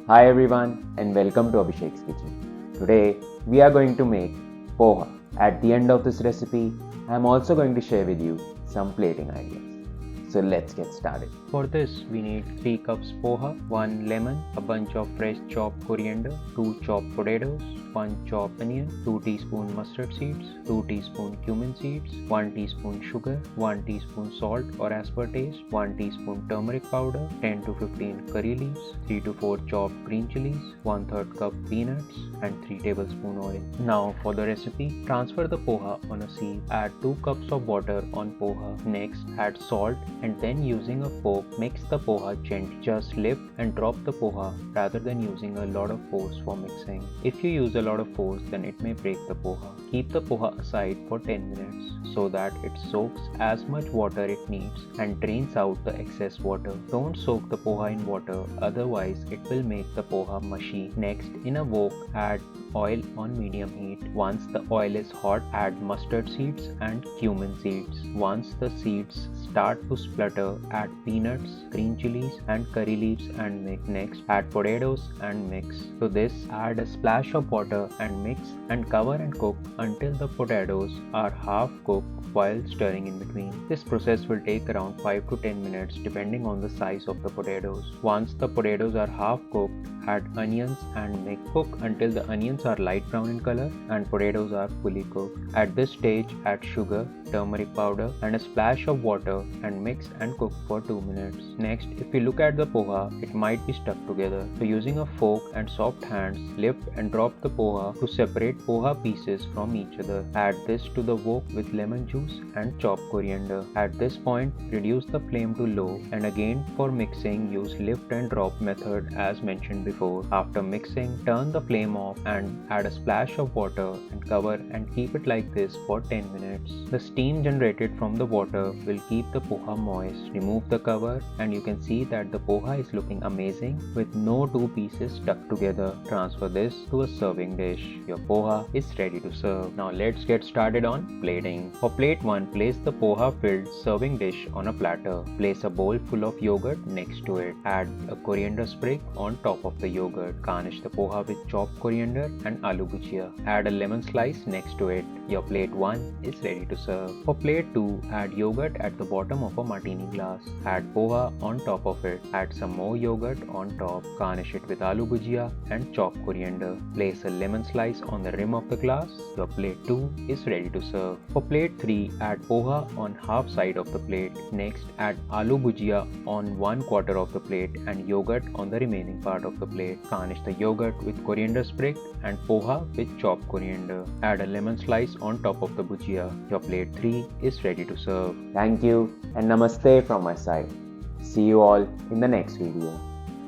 Hi everyone and welcome to Abhishek's Kitchen. Today we are going to make poha. At the end of this recipe, I am also going to share with you some plating ideas. So let's get started. For this, we need 3 cups poha, 1 lemon, a bunch of fresh chopped coriander, 2 chopped potatoes, 1 chopped onion, 2 teaspoon mustard seeds, 2 teaspoon cumin seeds, 1 teaspoon sugar, 1 teaspoon salt or as per taste, 1 teaspoon turmeric powder, 10 to 15 curry leaves, 3 to 4 chopped green chilies, 1/3 cup peanuts and 3 tablespoon oil. Now for the recipe, transfer the poha on a sieve. Add 2 cups of water on poha. Next, add salt and then using a fork, mix the poha gently. Just lift and drop the poha rather than using a lot of force for mixing. If you use a lot of force, then it may break the poha. Keep the poha aside for 10 minutes so that it soaks as much water it needs and drains out the excess water. Don't soak the poha in water, otherwise it will make the poha mushy. Next, in a wok, add oil on medium heat. Once the oil is hot, add mustard seeds and cumin seeds. Once the seeds start to splutter, add peanuts, green chilies and curry leaves and mix. Next, add potatoes and mix. To this, add a splash of water and mix and cover and cook until the potatoes are half cooked while stirring in between. This process will take around 5 to 10 minutes depending on the size of the potatoes. Once the potatoes are half cooked, add onions and mix. Cook until the onions are light brown in color and potatoes are fully cooked. At this stage, add sugar, turmeric powder and a splash of water and mix and cook for 2 minutes. Next, if you look at the poha, it might be stuck together. So using a fork and soft hands, lift and drop the poha to separate poha pieces from each other. Add this to the wok with lemon juice and chopped coriander. At this point, reduce the flame to low and again for mixing use lift and drop method as mentioned before. After mixing, turn the flame off and add a splash of water and cover and keep it like this for 10 minutes. The steam generated from the water will keep the poha moist. Remove the cover and you can see that the poha is looking amazing with no two pieces stuck together. Transfer this to a serving dish. Your poha is ready to serve. Now let's get started on plating. For plate 1, place the poha filled serving dish on a platter. Place a bowl full of yogurt next to it. Add a coriander sprig on top of the yogurt. Garnish the poha with chopped coriander and aloo bhujia. Add a lemon slice next to it. Your plate 1 is ready to serve. For plate 2, add yogurt at the bottom of a martini glass. Add poha on top of it. Add some more yogurt on top. Garnish it with aloo bhujia and chopped coriander. Place a lemon slice on the rim of the glass. Your plate 2 is ready to serve. For plate 3, add poha on half side of the plate. Next, add aloo bhujia on 1/4 of the plate and yogurt on the remaining part of the plate. Garnish the yogurt with coriander sprig and poha with chopped coriander. Add a lemon slice on top of the bhujia. Your plate 3 is ready to serve. Thank you and namaste from my side. See you all in the next video.